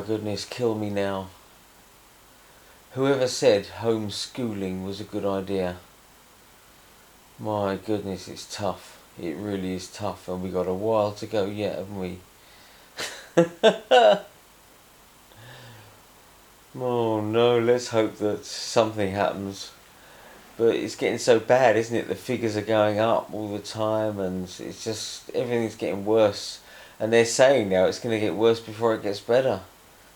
goodness, kill me now. Whoever said homeschooling was a good idea? My goodness, it's tough. It really is tough, and we got a while to go yet, haven't we? Oh no, let's hope that something happens. But it's getting so bad, isn't it? The figures are going up all the time, and it's just, everything's getting worse. And they're saying now it's going to get worse before it gets better.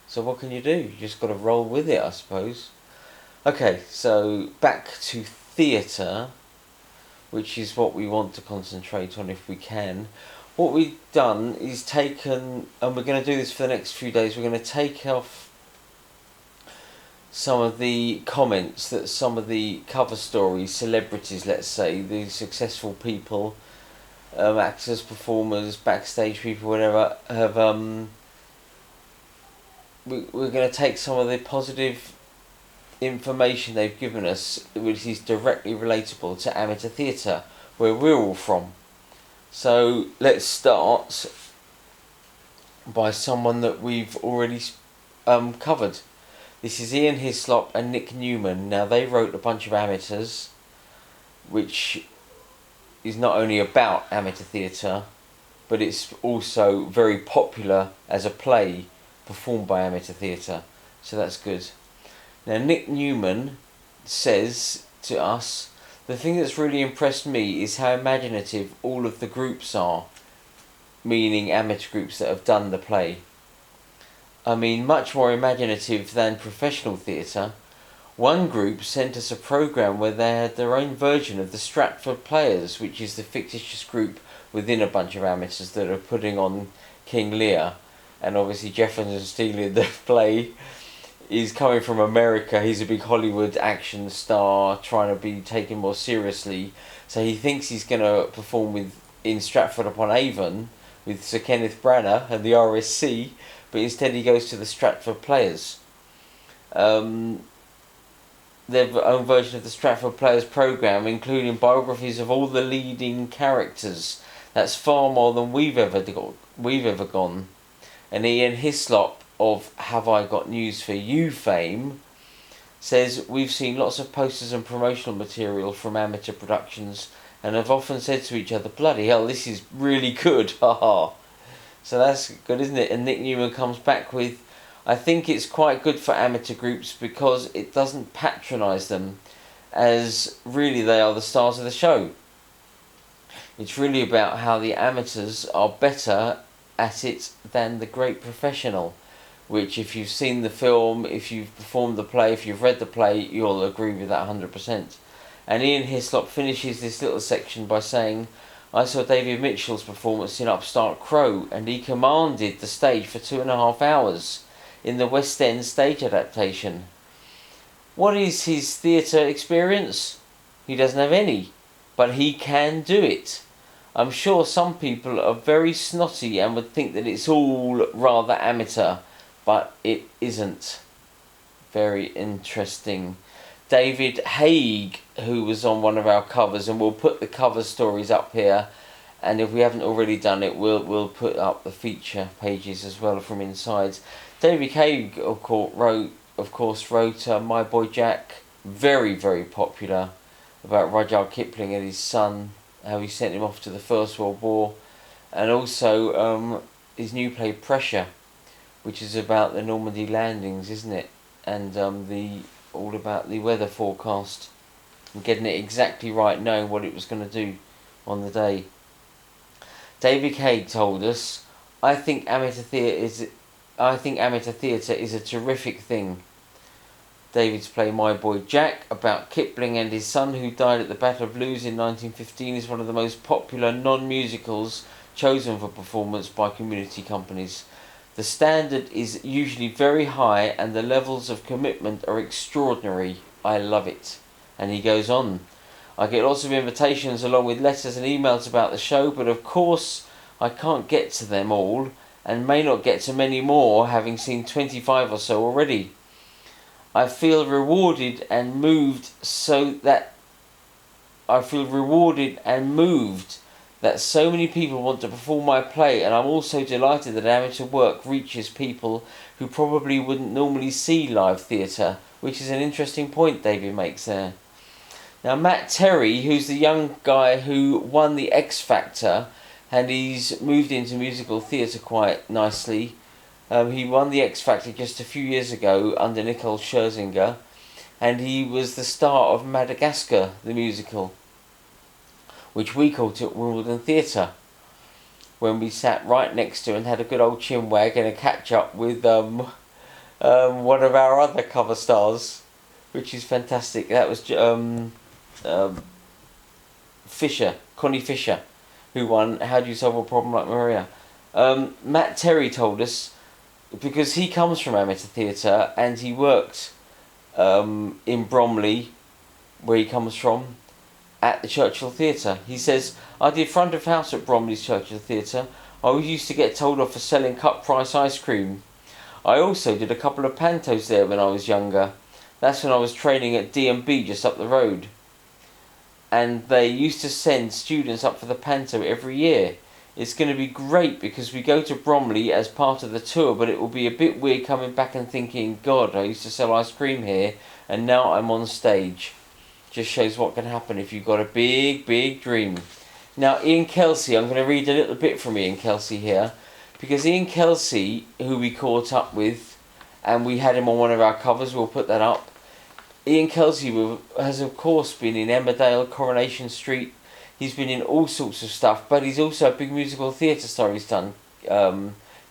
So what can you do? You just got to roll with it, I suppose. Okay, so back to theatre, which is what we want to concentrate on if we can. What we've done is taken, and we're going to do this for the next few days, we're going to take off some of the comments that some of the cover stories, celebrities, let's say, the successful people, actors, performers, backstage people, whatever, have. We're going to take some of the positive information they've given us, which is directly relatable to amateur theatre, where we're all from. So let's start by someone that we've already covered. This is Ian Hislop and Nick Newman. Now, they wrote a bunch of amateurs, which is not only about amateur theatre, but it's also very popular as a play performed by amateur theatre. So that's good. Now, Nick Newman says to us, the thing that's really impressed me is how imaginative all of the groups are, meaning amateur groups that have done the play. I mean, much more imaginative than professional theatre. One group sent us a programme where they had their own version of the Stratford Players, which is the fictitious group within a bunch of amateurs that are putting on King Lear. And obviously Jefferson Steele in the play is coming from America. He's a big Hollywood action star trying to be taken more seriously. So he thinks he's going to perform in Stratford-upon-Avon with Sir Kenneth Branagh and the RSC, but instead he goes to the Stratford Players. Their own version of the Stratford Players programme, including biographies of all the leading characters. That's far more than we've ever gone. And Ian Hislop of Have I Got News For You fame says, we've seen lots of posters and promotional material from amateur productions and have often said to each other, bloody hell, this is really good, haha. So that's good, isn't it? And Nick Newman comes back with, I think it's quite good for amateur groups because it doesn't patronise them, as really they are the stars of the show. It's really about how the amateurs are better at it than the great professional, which if you've seen the film, if you've performed the play, if you've read the play, you'll agree with that 100%. And Ian Hislop finishes this little section by saying, I saw David Mitchell's performance in Upstart Crow, and he commanded the stage for 2.5 hours in the West End stage adaptation. What is his theatre experience? He doesn't have any, but he can do it. I'm sure some people are very snotty and would think that it's all rather amateur, but it isn't. Very interesting. David Hare, who was on one of our covers, and we'll put the cover stories up here, and if we haven't already done it, we'll put up the feature pages as well from inside. David Hare, of course, wrote My Boy Jack, very, very popular, about Rudyard Kipling and his son, how he sent him off to the First World War, and also his new play Pressure, which is about the Normandy landings, isn't it? And all about the weather forecast and getting it exactly right, knowing what it was going to do on the day. David Hare told us, I think amateur theatre is a terrific thing. David's play My Boy Jack, about Kipling and his son who died at the Battle of Lewes in 1915, is one of the most popular non-musicals chosen for performance by community companies. The standard is usually very high and the levels of commitment are extraordinary. I love it. And he goes on, I get lots of invitations along with letters and emails about the show, but of course I can't get to them all and may not get to many more, having seen 25 or so already. I feel rewarded and moved that so many people want to perform my play, and I'm also delighted that amateur work reaches people who probably wouldn't normally see live theatre, which is an interesting point David makes there. Now Matt Terry, who's the young guy who won the X Factor, and he's moved into musical theatre quite nicely. He won the X Factor just a few years ago under Nicole Scherzinger, and he was the star of Madagascar, the musical, which we called at Wimbledon Theatre, when we sat right next to and had a good old chinwag and a catch up with one of our other cover stars, which is fantastic. That was Connie Fisher, who won How Do You Solve a Problem Like Maria. Matt Terry told us, because he comes from amateur theatre and he worked in Bromley, where he comes from, at the Churchill Theatre. He says, I did front of house at Bromley's Churchill Theatre. I used to get told off for selling cut price ice cream. I also did a couple of pantos there when I was younger. That's when I was training at D&B just up the road. And they used to send students up for the panto every year. It's going to be great because we go to Bromley as part of the tour, but it will be a bit weird coming back and thinking, God, I used to sell ice cream here and now I'm on stage. Just shows what can happen if you've got a big, big dream. Now, Ian Kelsey, I'm going to read a little bit from Ian Kelsey here, because Ian Kelsey, who we caught up with, and we had him on one of our covers, we'll put that up. Ian Kelsey has, of course, been in Emmerdale, Coronation Street. He's been in all sorts of stuff, but he's also a big musical theatre star. He's done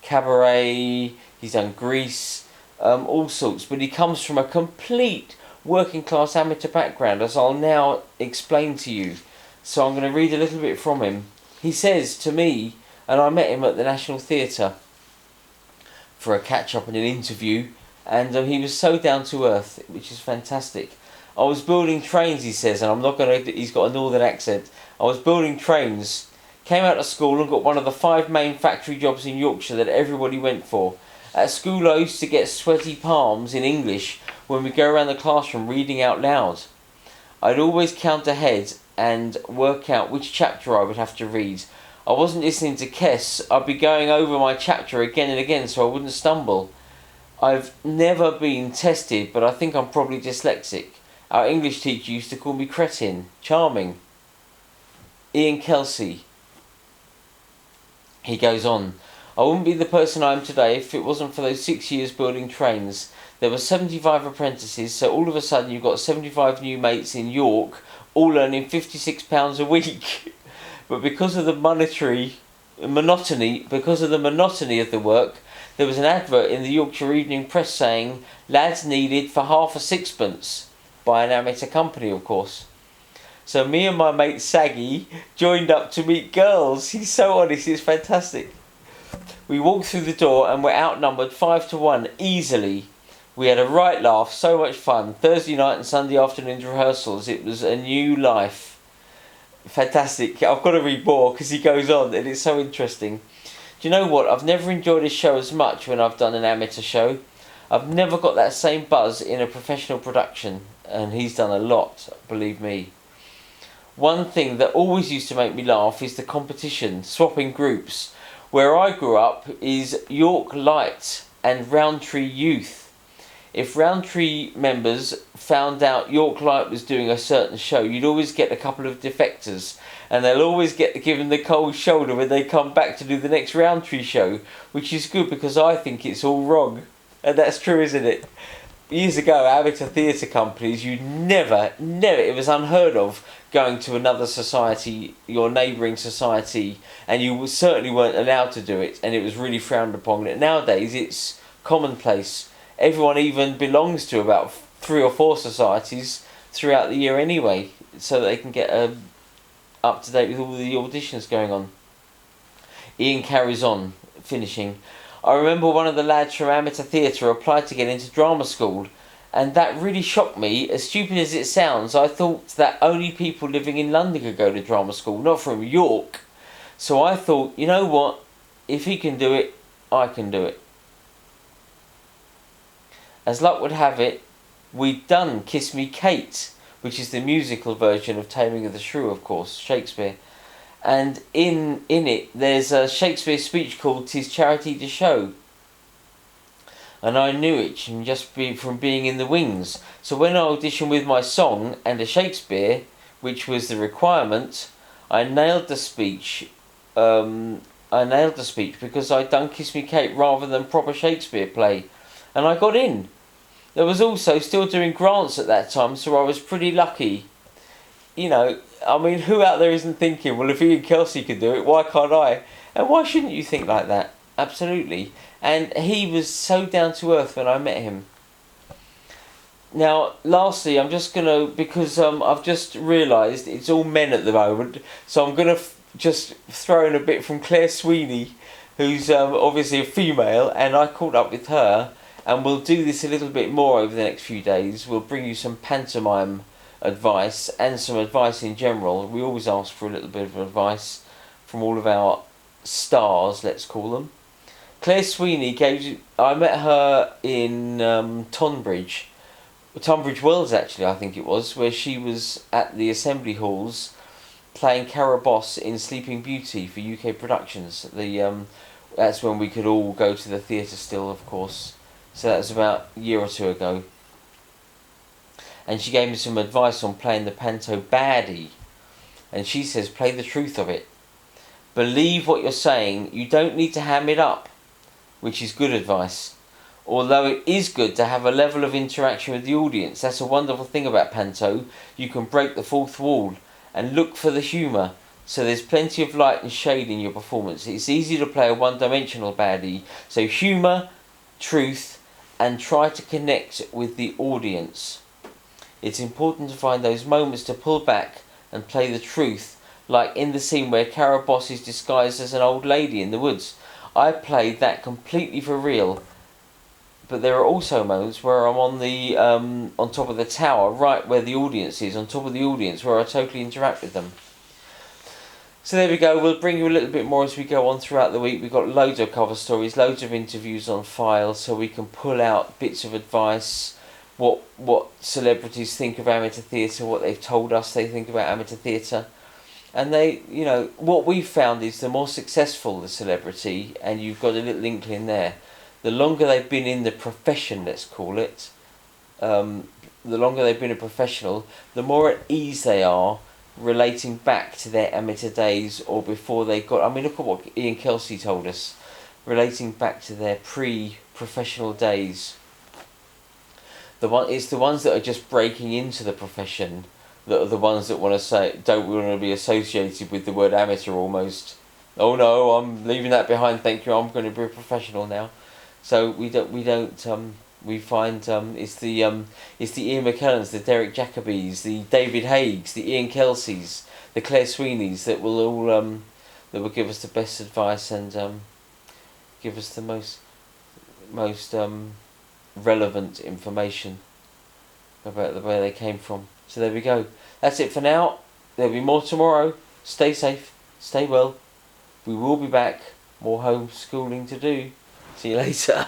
Cabaret, he's done Grease, all sorts. But he comes from a complete working class amateur background, as I'll now explain to you. So I'm going to read a little bit from him. He says to me, and I met him at the National Theatre for a catch-up and an interview, and he was so down to earth, which is fantastic. I was building trains, he says, and I'm not going to, he's got a northern accent. I was building trains, came out of school and got one of the 5 main factory jobs in Yorkshire that everybody went for. At school I used to get sweaty palms in English when we go around the classroom reading out loud. I'd always count ahead and work out which chapter I would have to read. I wasn't listening to Kess, I'd be going over my chapter again and again so I wouldn't stumble. I've never been tested, but I think I'm probably dyslexic. Our English teacher used to call me cretin. Charming. Ian Kelsey. He goes on. I wouldn't be the person I am today if it wasn't for those 6 years building trains. There were 75 apprentices, so all of a sudden you've got 75 new mates in York, all earning £56 a week. But because of the monotony of the work, there was an advert in the Yorkshire Evening Press saying, lads needed for half a sixpence, by an amateur company, of course. So me and my mate Saggy joined up to meet girls. He's so honest, it's fantastic. We walked through the door and were outnumbered 5-1 easily. We had a right laugh, so much fun. Thursday night and Sunday afternoon rehearsals. It was a new life. Fantastic. I've got to read more because he goes on and it's so interesting. Do you know what? I've never enjoyed a show as much when I've done an amateur show. I've never got that same buzz in a professional production, and he's done a lot, believe me. One thing that always used to make me laugh is the competition, swapping groups. Where I grew up is York Light and Rowntree Youth. If Rowntree members found out York Light was doing a certain show, you'd always get a couple of defectors, and they'll always get given the cold shoulder when they come back to do the next Rowntree show, which is good because I think it's all wrong. And that's true, isn't it? Years ago, amateur theatre companies, you never, it was unheard of going to another society, your neighbouring society, and you certainly weren't allowed to do it, and it was really frowned upon. Nowadays, it's commonplace. Everyone even belongs to about 3 or 4 societies throughout the year anyway, so that they can get up to date with all the auditions going on. Ian carries on, finishing. I remember one of the lads from amateur theatre applied to get into drama school, and that really shocked me. As stupid as it sounds, I thought that only people living in London could go to drama school, not from York. So I thought, you know what, if he can do it, I can do it. As luck would have it, we'd done Kiss Me Kate, which is the musical version of Taming of the Shrew, of course, Shakespeare. and in it there's a Shakespeare speech called "'Tis Charity to Show," and I knew it from being in the wings. So when I auditioned with my song and a Shakespeare, which was the requirement, I nailed the speech. Because I'd done Kiss Me Kate rather than proper Shakespeare play, and I got in. There was also still doing grants at that time, so I was pretty lucky. You know, I mean, who out there isn't thinking, well, if Ian Kelsey could do it, why can't I? And why shouldn't you think like that? Absolutely. And he was so down to earth when I met him. Now, lastly, I'm just going to, because I've just realised it's all men at the moment, so I'm going to just throw in a bit from Claire Sweeney, who's obviously a female, and I caught up with her, and we'll do this a little bit more over the next few days. We'll bring you some pantomime advice and some advice in general. We always ask for a little bit of advice from all of our stars, let's call them. Claire Sweeney I met her in Tunbridge Wells, actually, I think it was, where she was at the Assembly Halls playing Cara Boss in Sleeping Beauty for UK Productions. That's when we could all go to the theatre still, of course. So that was about a year or two ago. And she gave me some advice on playing the panto baddie. And she says, play the truth of it. Believe what you're saying. You don't need to ham it up, which is good advice. Although it is good to have a level of interaction with the audience. That's a wonderful thing about panto. You can break the fourth wall and look for the humour. So there's plenty of light and shade in your performance. It's easy to play a one-dimensional baddie. So humour, truth, and try to connect with the audience. It's important to find those moments to pull back and play the truth, like in the scene where Cara Boss is disguised as an old lady in the woods. I played that completely for real, but there are also moments where I'm on top of the tower, right where the audience is, on top of the audience, where I totally interact with them. So there we go. We'll bring you a little bit more as we go on throughout the week. We've got loads of cover stories, loads of interviews on file, so we can pull out bits of advice, what celebrities think of amateur theatre, what they've told us they think about amateur theatre. And what we've found is the more successful the celebrity, and you've got a little inkling there, the longer they've been in the profession, let's call it, the longer they've been a professional, the more at ease they are relating back to their amateur days or before they got... I mean, look at what Ian Kelsey told us, relating back to their pre-professional days. It's the ones that are just breaking into the profession that are the ones that don't want to be associated with the word amateur almost. Oh no, I'm leaving that behind, thank you, I'm going to be a professional now. So we find it's the Ian McKellens, the Derek Jacobys, the David Hagues, the Ian Kelseys, the Claire Sweeneys that will all that will give us the best advice and give us the most relevant information about where they came from. So there we go. That's it for now. There'll be more tomorrow. Stay safe. Stay well. We will be back. More homeschooling to do. See you later.